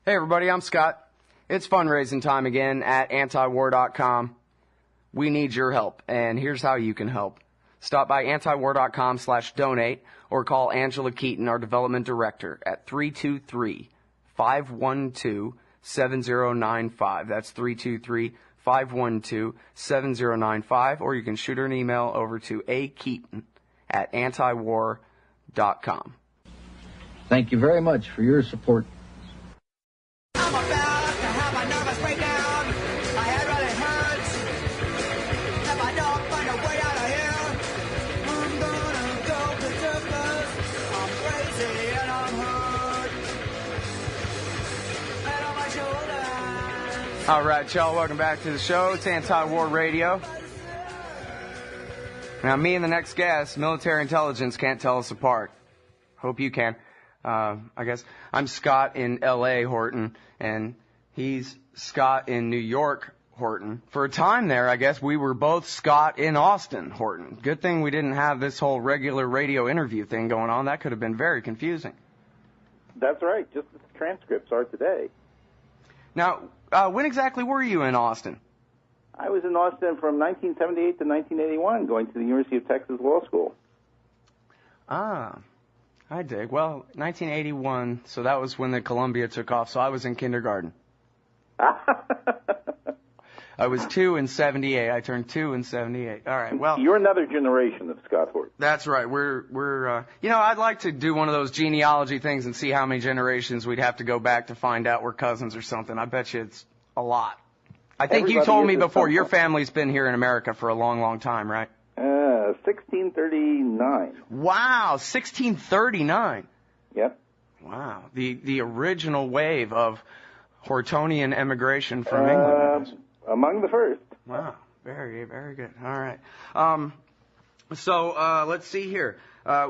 Hey everybody, I'm Scott. It's fundraising time again at antiwar.com. We need your help, and here's how you can help. Stop by antiwar.com/donate or call Angela Keaton, our development director, at 323-512-7095. That's 323-512-7095, or you can shoot her an email over to akeaton@antiwar.com. Thank you very much for your support. I'm about to have a nervous breakdown. My head really hurts. If I don't find a way out of here, I'm gonna go berserk. I'm crazy and I'm hurt. And on my shoulders. All right, y'all, welcome back to the show. It's Anti-War Radio. Now, me and the next guest, military intelligence, can't tell us apart. Hope you can. I guess I'm Scott in L.A. Horton, and he's Scott in New York Horton. For a time there, I guess we were both Scott in Austin Horton. Good thing we didn't have this whole regular radio interview thing going on. That could have been very confusing. That's right, just as the transcripts are today. Now, when exactly were you in Austin? I was in Austin from 1978 to 1981, going to the University of Texas Law School. Ah, I dig. Well, 1981, so that was when the Columbia took off, so I was in kindergarten. I was 2 in 78. I turned 2 in 78. All right, well. You're another generation of Scott Horton. That's right. We're I'd like to do one of those genealogy things and see how many generations we'd have to go back to find out we're cousins or something. I bet you it's a lot. I think you told me before your family's been here in America for a long, long time, right? 1639. Wow, 1639. Yep. Wow, the original wave of Hortonian emigration from England. Among the first. Wow, very, very good. All right. So let's see here.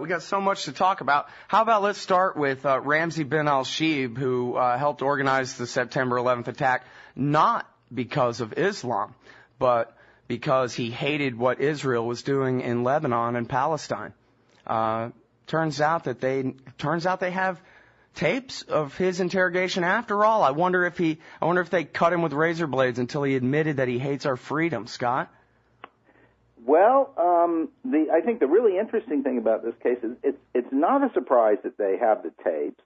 We got so much to talk about. How about let's start with Ramzi bin al-Shibh, who helped organize the September 11th attack, not because of Islam, but because he hated what Israel was doing in Lebanon and Palestine. Turns out they have tapes of his interrogation after all. I wonder if they cut him with razor blades until he admitted that he hates our freedom, Scott. Well, I think the really interesting thing about this case is it's not a surprise that they have the tapes.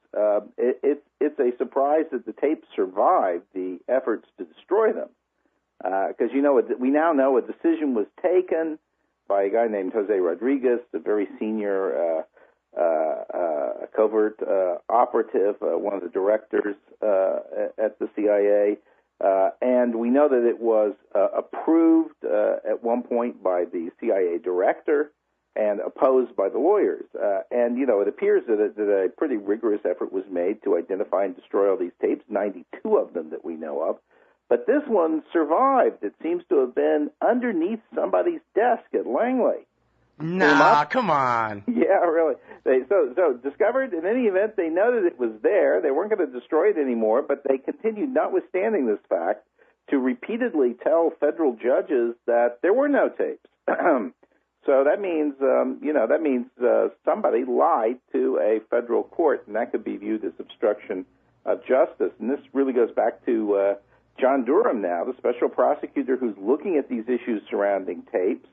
It's a surprise that the tapes survived the efforts to destroy them. Because, we now know a decision was taken by a guy named Jose Rodriguez, a very senior covert operative, one of the directors at the CIA. And we know that it was approved at one point by the CIA director and opposed by the lawyers. And it appears that a pretty rigorous effort was made to identify and destroy all these tapes, 92 of them that we know of. But this one survived. It seems to have been underneath somebody's desk at Langley. Nah, come on. Yeah, really. So discovered, in any event, they know that it was there. They weren't going to destroy it anymore, but they continued, notwithstanding this fact, to repeatedly tell federal judges that there were no tapes. So that means, somebody lied to a federal court, and that could be viewed as obstruction of justice. And this really goes back to John Durham now, the special prosecutor who's looking at these issues surrounding tapes.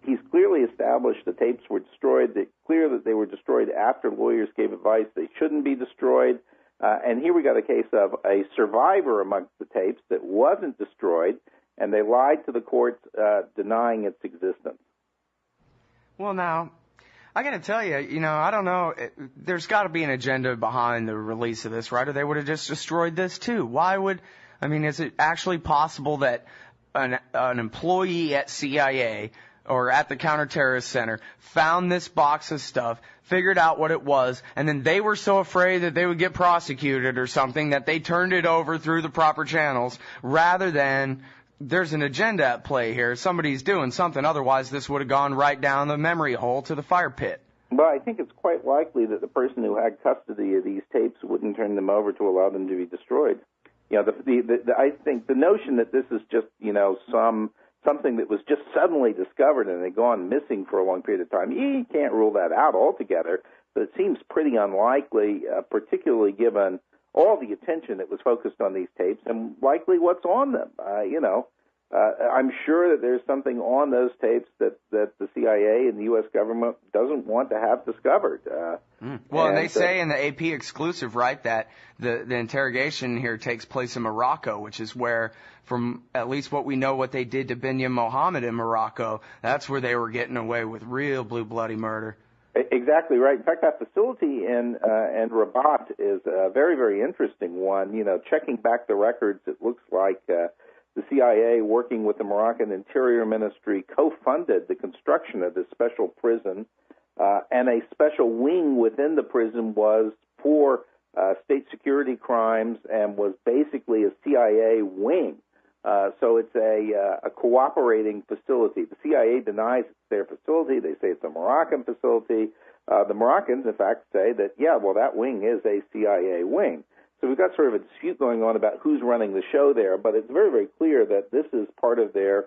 He's clearly established the tapes were destroyed. It's clear that they were destroyed after lawyers gave advice they shouldn't be destroyed. And here we got a case of a survivor amongst the tapes that wasn't destroyed, and they lied to the courts, denying its existence. Well, now, I got to tell you, I don't know. There's got to be an agenda behind the release of this, right? Or they would have just destroyed this too. Is it actually possible that an employee at CIA or at the Counterterrorist Center found this box of stuff, figured out what it was, and then they were so afraid that they would get prosecuted or something that they turned it over through the proper channels rather than there's an agenda at play here. Somebody's doing something. Otherwise, this would have gone right down the memory hole to the fire pit. Well, I think it's quite likely that the person who had custody of these tapes wouldn't turn them over to allow them to be destroyed. I think the notion that this is just, something that was just suddenly discovered and had gone missing for a long period of time, you can't rule that out altogether, but it seems pretty unlikely, particularly given all the attention that was focused on these tapes and likely what's on them. I'm sure that there's something on those tapes that the CIA and the U.S. government doesn't want to have discovered. Well, and they say in the AP exclusive, right, that the interrogation here takes place in Morocco, which is where, from at least what we know, what they did to Binyam Mohammed in Morocco, that's where they were getting away with real blue bloody murder. Exactly right. In fact, that facility in Rabat is a very, very interesting one. Checking back the records, it looks like the CIA, working with the Moroccan Interior Ministry, co-funded the construction of this special prison, and a special wing within the prison was for state security crimes and was basically a CIA wing. So it's a cooperating facility. The CIA denies it's their facility. They say it's a Moroccan facility. The Moroccans, in fact, say that, that wing is a CIA wing. So we've got sort of a dispute going on about who's running the show there, but it's very, very clear that this is part of their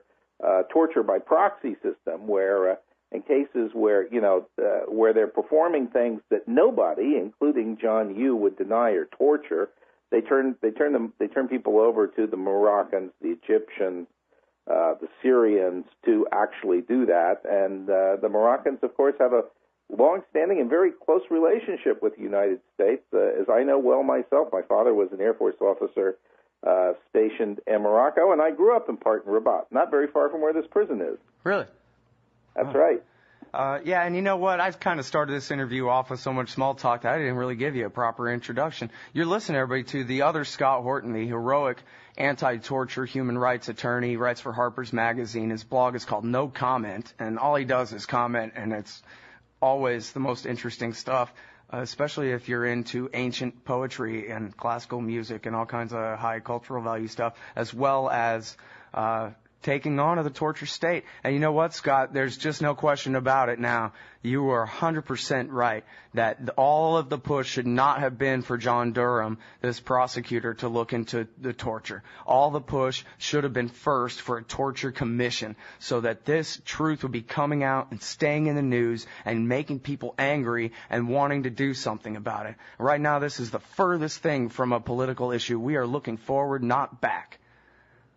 torture by proxy system, where in cases where where they're performing things that nobody, including John Yoo, would deny or torture, they turn people over to the Moroccans, the Egyptians, the Syrians to actually do that, and the Moroccans, of course, have a long-standing and very close relationship with the United States. As I know well myself, my father was an Air Force officer stationed in Morocco, and I grew up in part in Rabat, not very far from where this prison is. Really? That's right. Yeah, and you know what? I've kind of started this interview off with so much small talk that I didn't really give you a proper introduction. You're listening, everybody, to the Other Scott Horton, the heroic anti-torture human rights attorney. He writes for Harper's Magazine. His blog is called No Comment, and all he does is comment, and it's always the most interesting stuff, especially if you're into ancient poetry and classical music and all kinds of high cultural value stuff, as well as taking on of the torture state. And you know what, Scott? There's just no question about it now. You are 100% right that all of the push should not have been for John Durham, this prosecutor, to look into the torture. All the push should have been first for a torture commission so that this truth would be coming out and staying in the news and making people angry and wanting to do something about it. Right now, this is the furthest thing from a political issue. We are looking forward, not back.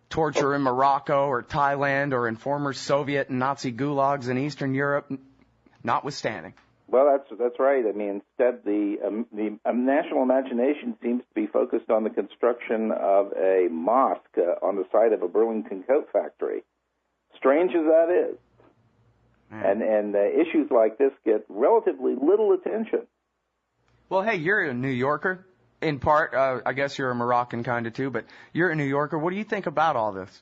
Torture in Morocco or Thailand or in former Soviet and Nazi gulags in Eastern Europe, notwithstanding. Well, that's right. I mean, instead, the national imagination seems to be focused on the construction of a mosque on the site of a Burlington coat factory. Strange as that is. And issues like this get relatively little attention. Well, hey, you're a New Yorker. In part, I guess you're a Moroccan kind of too, but you're a New Yorker. What do you think about all this?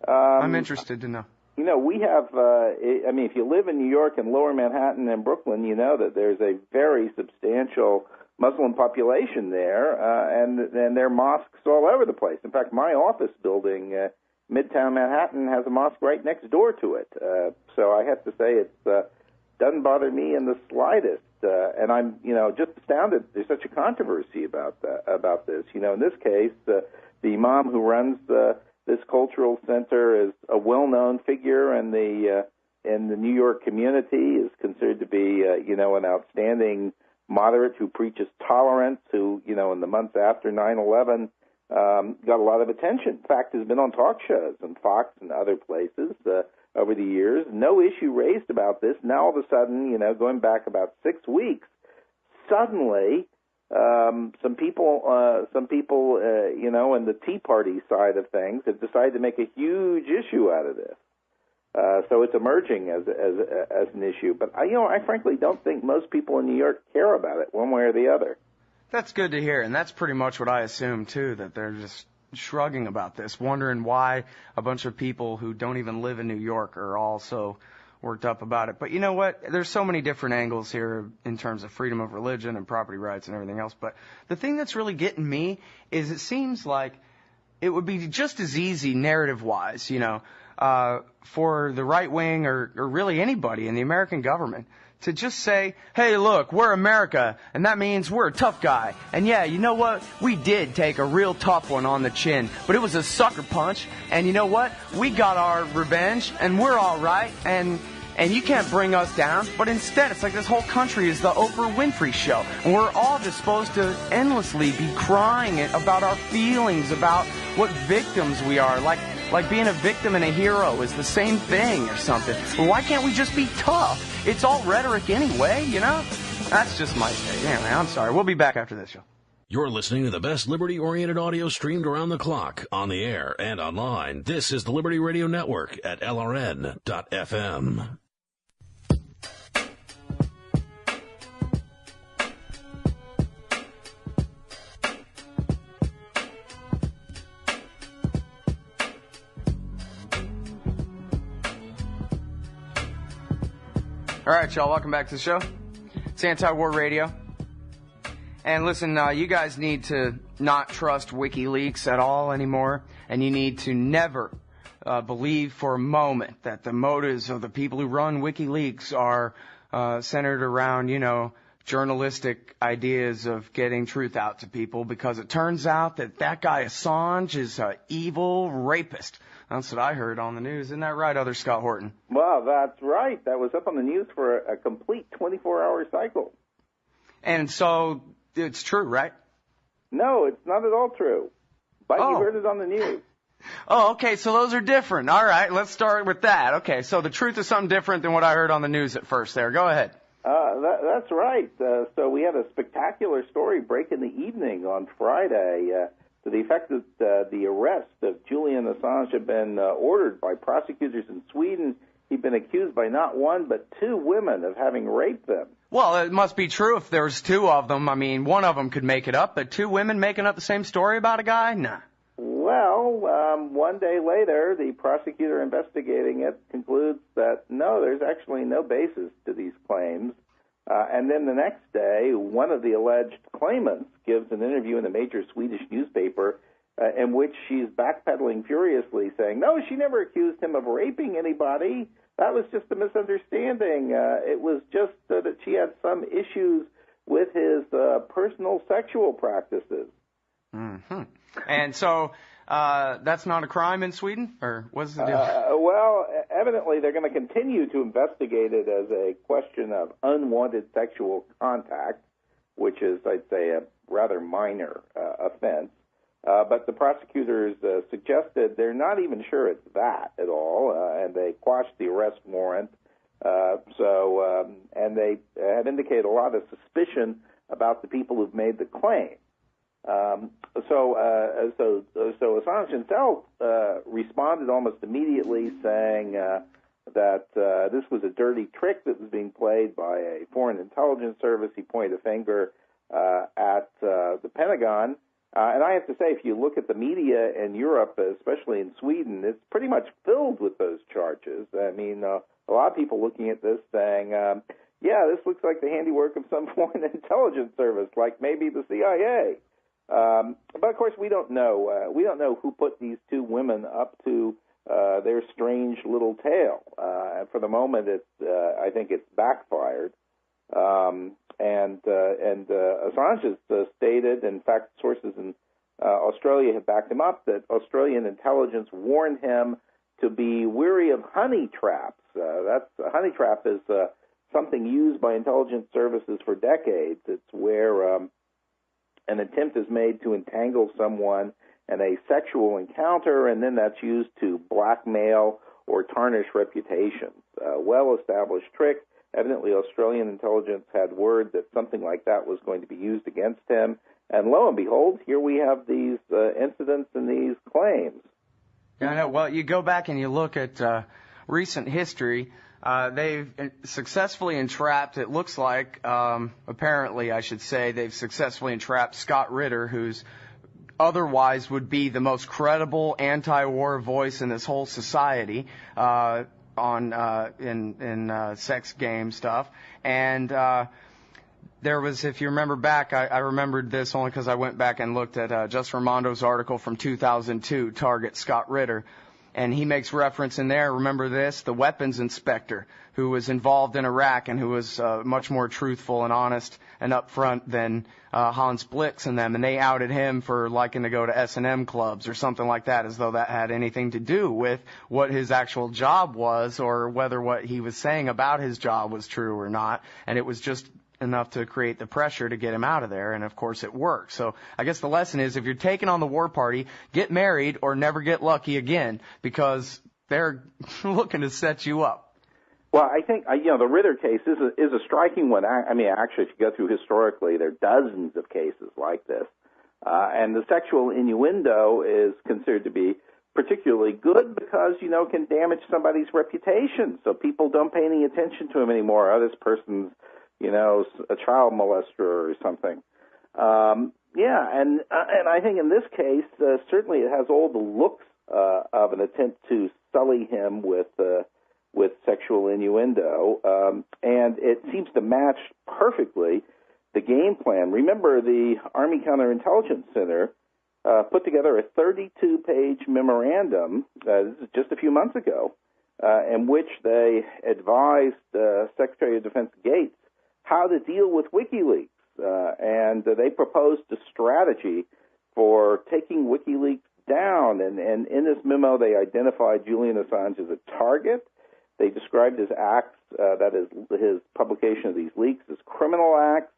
I'm interested to know. We have, if you live in New York and Lower Manhattan and Brooklyn, you know that there's a very substantial Muslim population there, and there are mosques all over the place. In fact, my office building, Midtown Manhattan, has a mosque right next door to it. So I have to say it doesn't bother me in the slightest. And I'm, just astounded there's such a controversy about this. In this case, the imam who runs this cultural center is a well-known figure in the New York community, is considered to be, an outstanding moderate who preaches tolerance, who, in the months after 9/11, got a lot of attention. In fact, has been on talk shows and Fox and other places over the years. No issue raised about this. Now, all of a sudden, going back about 6 weeks, suddenly some people, in the Tea Party side of things have decided to make a huge issue out of this. So it's emerging as an issue. But I frankly don't think most people in New York care about it one way or the other. That's good to hear, and that's pretty much what I assume too. That they're just shrugging about this, wondering why a bunch of people who don't even live in New York are also worked up about it. But you know what? There's so many different angles here in terms of freedom of religion and property rights and everything else. But the thing that's really getting me is it seems like it would be just as easy narrative-wise, for the right wing or really anybody in the American government to just say, hey, look, we're America, and that means we're a tough guy. And yeah, you know what? We did take a real tough one on the chin, but it was a sucker punch. And you know what? We got our revenge, and we're all right. And And you can't bring us down, but instead it's like this whole country is the Oprah Winfrey show. And we're all just supposed to endlessly be crying about our feelings, about what victims we are. Like being a victim and a hero is the same thing or something. Well, why can't we just be tough? It's all rhetoric anyway, you know? That's just my take. Anyway, I'm sorry. We'll be back after this show. You're listening to the best liberty-oriented audio streamed around the clock, on the air and online. This is the Liberty Radio Network at LRN.FM. All right, y'all, welcome back to the show. It's Anti-War Radio. And listen, you guys need to not trust WikiLeaks at all anymore, and you need to never believe for a moment that the motives of the people who run WikiLeaks are centered around, you know, journalistic ideas of getting truth out to people, because it turns out that guy Assange is an evil rapist. That's what I heard on the news. Isn't that right, Other Scott Horton? Well, that's right. That was up on the news for a complete 24-hour cycle. And so it's true, right? No, it's not at all true. But you heard it on the news. Oh, okay, so those are different. All right, let's start with that. Okay, so the truth is something different than what I heard on the news at first there. Go ahead. That's right. So we had a spectacular story break in the evening on Friday to the effect that the arrest of Julian Assange had been ordered by prosecutors in Sweden. He'd been accused by not one but two women of having raped them. Well, it must be true if there's two of them. I mean, one of them could make it up, but two women making up the same story about a guy? Nah. Well, one day later, the prosecutor investigating it concludes that, no, there's actually no basis to these claims. And then the next day, one of the alleged claimants gives an interview in a major Swedish newspaper in which she's backpedaling furiously, saying, no, she never accused him of raping anybody. That was just a misunderstanding. It was just that she had some issues with his personal sexual practices. Mm-hmm. And so that's not a crime in Sweden? Or what's the deal? Well, evidently they're going to continue to investigate it as a question of unwanted sexual contact, which is, I'd say, a rather minor offense. But the prosecutors suggested they're not even sure it's that at all, and they quashed the arrest warrant. And they have indicated a lot of suspicion about the people who've made the claim. So Assange himself responded almost immediately, saying that this was a dirty trick that was being played by a foreign intelligence service. He pointed a finger at the Pentagon. And I have to say, if you look at the media in Europe, especially in Sweden, it's pretty much filled with those charges. I mean, a lot of people looking at this saying, yeah, this looks like the handiwork of some foreign intelligence service, like maybe the CIA. But of course, we don't know. We don't know who put these two women up to their strange little tale. For the moment, I think it's backfired. And Assange has stated, in fact, sources in Australia have backed him up, that Australian intelligence warned him to be wary of honey traps. A honey trap is something used by intelligence services for decades. It's where an attempt is made to entangle someone in a sexual encounter, and then that's used to blackmail or tarnish reputations. A well-established trick. Evidently, Australian intelligence had word that something like that was going to be used against him. And lo and behold, here we have these incidents and these claims. Yeah, I know. Well, you go back and you look at recent history. They've successfully entrapped, it looks like, apparently I should say, they've successfully entrapped Scott Ritter, who's otherwise would be the most credible anti-war voice in this whole society, in sex game stuff. And there was, if you remember back, I remembered this only because I went back and looked at Just Ramondo's article from 2002, Target Scott Ritter. And he makes reference in there, remember this, the weapons inspector who was involved in Iraq and who was much more truthful and honest and upfront than Hans Blix and them. And they outed him for liking to go to S&M clubs or something like that, as though that had anything to do with what his actual job was or whether what he was saying about his job was true or not. And it was just enough to create the pressure to get him out of there, and of course it worked. So I guess the lesson is, if you're taking on the war party, get married or never get lucky again, because they're looking to set you up. Well, I think, the Ritter case is a striking one. I mean, actually, if you go through historically, there are dozens of cases like this. And the sexual innuendo is considered to be particularly good because, it can damage somebody's reputation. So people don't pay any attention to him anymore. Oh, this person's a child molester or something. And I think in this case, certainly it has all the looks of an attempt to sully him with sexual innuendo, and it seems to match perfectly the game plan. Remember, the Army Counterintelligence Center put together a 32-page memorandum, this is just a few months ago, in which they advised Secretary of Defense Gates how to deal with WikiLeaks. And they proposed a strategy for taking WikiLeaks down. And in this memo, they identified Julian Assange as a target. They described his acts, that is, his publication of these leaks, as criminal acts.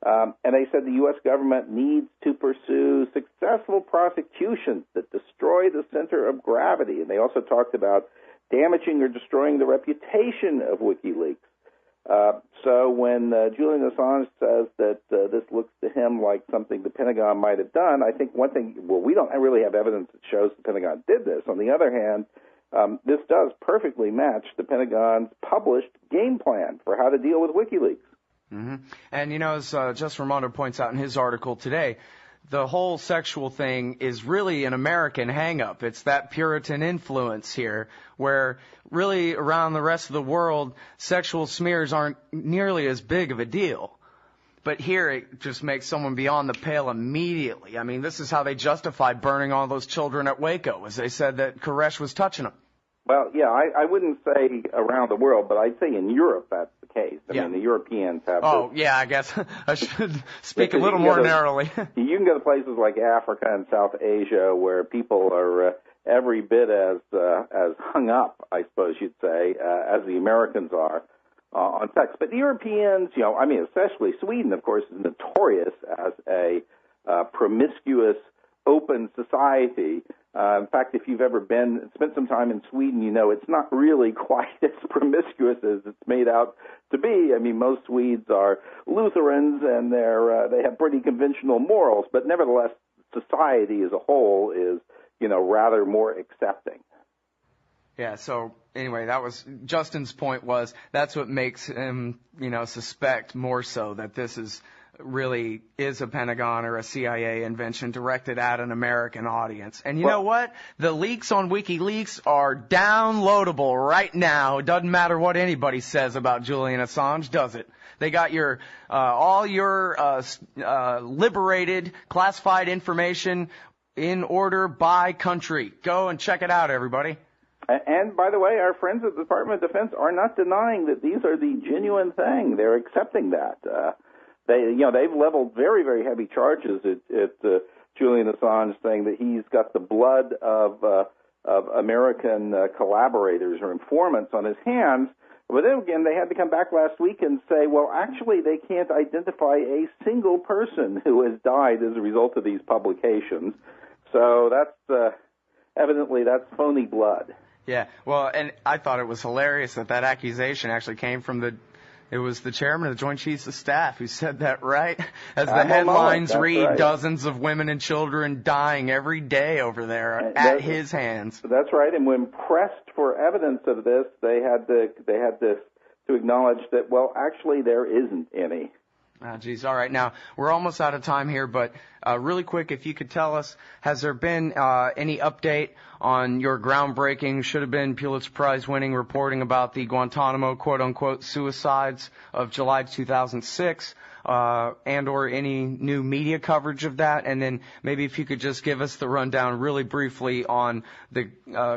And they said the U.S. government needs to pursue successful prosecutions that destroy the center of gravity. And they also talked about damaging or destroying the reputation of WikiLeaks. So when Julian Assange says that this looks to him like something the Pentagon might have done, I think one thing, we don't really have evidence that shows the Pentagon did this. On the other hand, this does perfectly match the Pentagon's published game plan for how to deal with WikiLeaks. Mm-hmm. And, as Just Ramondo points out in his article today, the whole sexual thing is really an American hang-up. It's that Puritan influence here, where really around the rest of the world, sexual smears aren't nearly as big of a deal. But here it just makes someone beyond the pale immediately. I mean, this is how they justified burning all those children at Waco, as they said that Koresh was touching them. Well, yeah, I wouldn't say around the world, but I'd say in Europe that's the case. I mean, the Europeans have... Oh, yeah, I guess I should speak a little more narrowly. You can go to places like Africa and South Asia where people are every bit as hung up, I suppose you'd say, as the Americans are on sex. But the Europeans, especially Sweden, of course, is notorious as a promiscuous, open society. In fact, if you've ever spent some time in Sweden, it's not really quite as promiscuous as it's made out to be. I mean, most Swedes are Lutherans, and they have pretty conventional morals, but nevertheless, society as a whole is, rather more accepting. Yeah, so anyway, that was Justin's point, was that's what makes him, suspect more so that this is a Pentagon or a CIA invention directed at an American audience. And you know what? The leaks on WikiLeaks are downloadable right now. It doesn't matter what anybody says about Julian Assange, does it? They got all your liberated, classified information in order by country. Go and check it out, everybody. And, by the way, our friends at the Department of Defense are not denying that these are the genuine thing. They're accepting that. They've leveled very, very heavy charges at Julian Assange, saying that he's got the blood of American collaborators or informants on his hands. But then again, they had to come back last week and say, well, actually, they can't identify a single person who has died as a result of these publications. So that's evidently that's phony blood. Yeah, well, and I thought it was hilarious that accusation actually came from it was the chairman of the Joint Chiefs of Staff who said that, right? As the headlines read, right. Dozens of women and children dying every day over there at his hands. That's right. And when pressed for evidence of this, they had to acknowledge that, well, actually there isn't any. Geez. All right. Now, we're almost out of time here, but really quick, if you could tell us, has there been any update on your groundbreaking, should have been Pulitzer Prize winning reporting about the Guantanamo quote-unquote suicides of July 2006, and or any new media coverage of that? And then maybe if you could just give us the rundown really briefly on the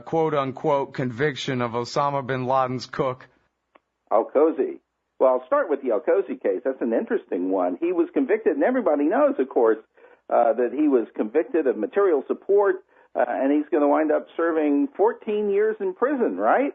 quote-unquote conviction of Osama bin Laden's cook. Al-Qozi. Well, I'll start with the Al-Qozi case. That's an interesting one. He was convicted, and everybody knows, of course, that he was convicted of material support, and he's going to wind up serving 14 years in prison, right?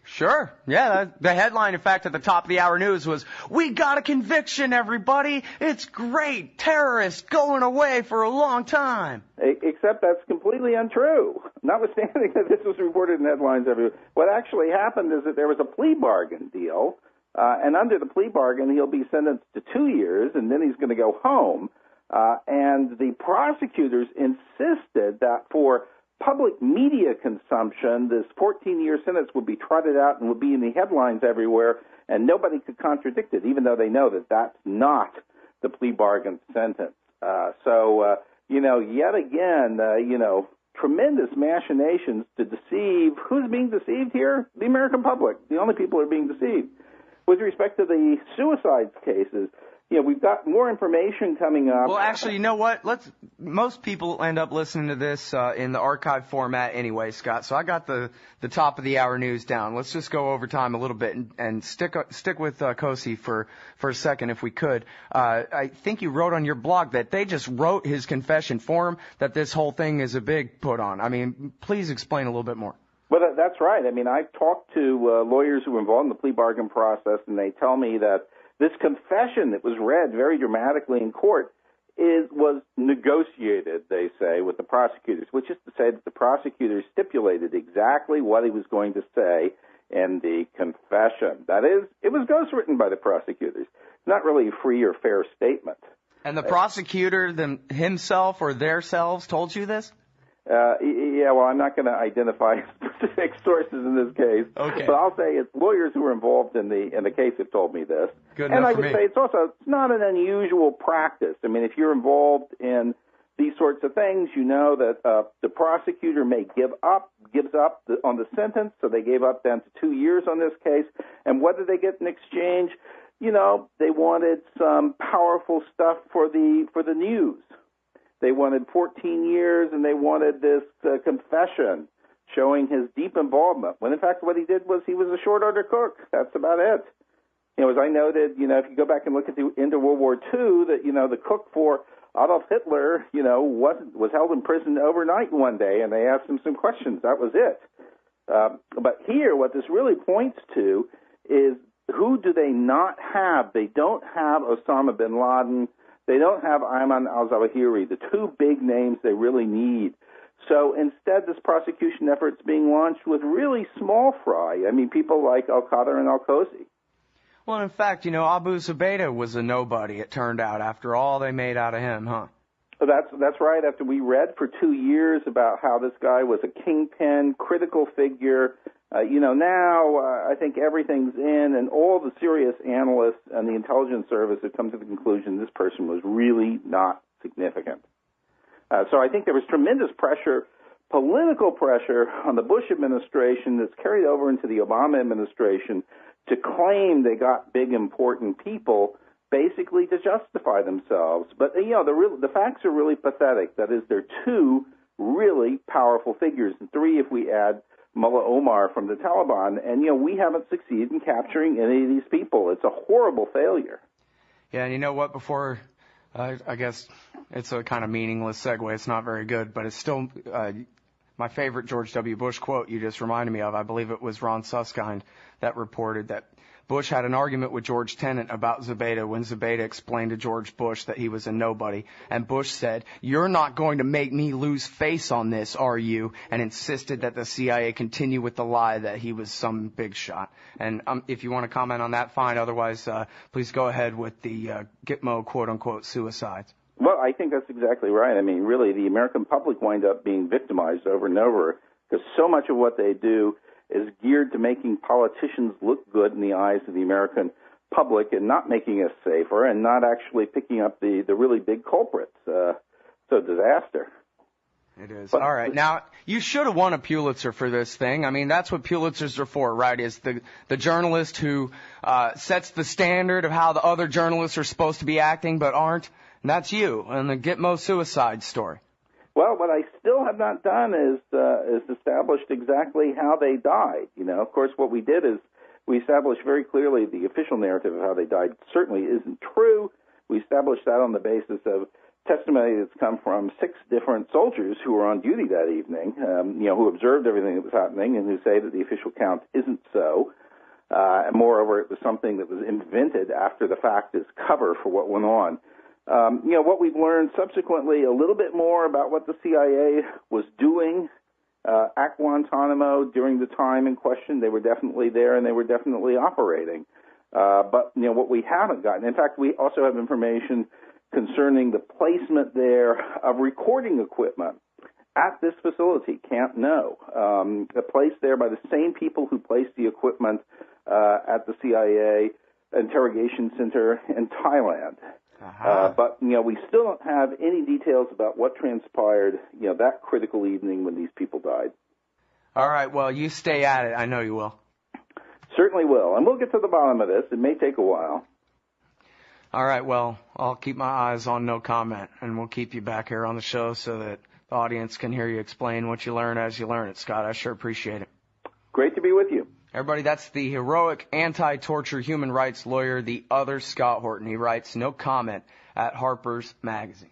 Sure. Yeah, the headline, in fact, at the top of the hour news was, "We got a conviction, everybody. It's great. Terrorist going away for a long time." Except that's completely untrue. Notwithstanding that this was reported in headlines everywhere. What actually happened is that there was a plea bargain deal, and under the plea bargain, he'll be sentenced to 2 years, and then he's going to go home. And the prosecutors insisted that for public media consumption, this 14-year sentence would be trotted out and would be in the headlines everywhere, and nobody could contradict it, even though they know that that's not the plea bargain sentence. Yet again, tremendous machinations to deceive. Who's being deceived here? The American public. The only people who are being deceived. With respect to the suicides cases, we've got more information coming up. Well, actually, you know what? Most people end up listening to this in the archive format anyway, Scott. So I got the top of the hour news down. Let's just go over time a little bit and stick with Kosi for a second, if we could. I think you wrote on your blog that they just wrote his confession for him, that this whole thing is a big put on. I mean, please explain a little bit more. Well, that's right. I mean, I've talked to lawyers who were involved in the plea bargain process, and they tell me that this confession that was read very dramatically in court was negotiated, they say, with the prosecutors, which is to say that the prosecutors stipulated exactly what he was going to say in the confession. That is, it was ghostwritten by the prosecutors. It's not really a free or fair statement. And the prosecutor himself or theirselves told you this? Well, I'm not going to identify specific sources in this case, okay. But I'll say it's lawyers who were involved in the case that told me this. Good and enough I for would me. say it's not an unusual practice. I mean, if you're involved in these sorts of things, you know that the prosecutor gives up on the sentence, so they gave up down to 2 years on this case. And what did they get in exchange? They wanted some powerful stuff for the news. They wanted 14 years, and they wanted this confession showing his deep involvement, when in fact what he did was he was a short-order cook. That's about it. As I noted, if you go back and look at the end of World War II, that, the cook for Adolf Hitler, was held in prison overnight one day, and they asked him some questions. That was it. But here, what this really points to is, who do they not have? They don't have Osama bin Laden. They don't have Ayman al-Zawahiri, the two big names they really need. So instead, this prosecution effort's being launched with really small fry. I mean, people like al-Qadr and al-Qozi. Well, in fact, Abu Zubaydah was a nobody, it turned out, after all they made out of him, huh? That's right. After we read for 2 years about how this guy was a kingpin, critical figure, now I think everything's in, and all the serious analysts and the intelligence service have come to the conclusion this person was really not significant. So I think there was tremendous pressure, political pressure on the Bush administration that's carried over into the Obama administration to claim they got big, important people, basically to justify themselves. But, the facts are really pathetic. That is, they're two really powerful figures, and three if we add Mullah Omar from the Taliban. And, we haven't succeeded in capturing any of these people. It's a horrible failure. Yeah, and you know what? Before, I guess it's a kind of meaningless segue. It's not very good, but it's still my favorite George W. Bush quote you just reminded me of. I believe it was Ron Suskind that reported that Bush had an argument with George Tenet about Zubaydah when Zubaydah explained to George Bush that he was a nobody. And Bush said, "You're not going to make me lose face on this, are you?" And insisted that the CIA continue with the lie that he was some big shot. And if you want to comment on that, fine. Otherwise, please go ahead with the Gitmo quote-unquote suicides. Well, I think that's exactly right. I mean, really, the American public wind up being victimized over and over because so much of what they do is geared to making politicians look good in the eyes of the American public and not making us safer and not actually picking up the really big culprits. So disaster. It is. All right. Now, you should have won a Pulitzer for this thing. I mean, that's what Pulitzers are for, right? Is the journalist who sets the standard of how the other journalists are supposed to be acting but aren't. And that's you, and the Gitmo suicide story. Well, what I still have not done is established exactly how they died. You know, of course, what we did is we established very clearly the official narrative of how they died certainly isn't true. We established that on the basis of testimony that's come from 6 different soldiers who were on duty that evening, who observed everything that was happening and who say that the official count isn't so. And moreover, it was something that was invented after the fact as cover for what went on. What we've learned subsequently a little bit more about what the CIA was doing at Guantanamo during the time in question. They were definitely there and they were definitely operating. But what we haven't gotten, in fact, we also have information concerning the placement there of recording equipment at this facility, Camp No, placed there by the same people who placed the equipment at the CIA interrogation center in Thailand. But we still don't have any details about what transpired, that critical evening when these people died. All right, well, you stay at it. I know you will. Certainly will. And we'll get to the bottom of this. It may take a while. All right, well, I'll keep my eyes on no comment, and we'll keep you back here on the show so that the audience can hear you explain what you learn as you learn it, Scott. I sure appreciate it. Great to be with you. Everybody, that's the heroic anti-torture human rights lawyer, the Other Scott Horton. He writes, no comment at Harper's Magazine.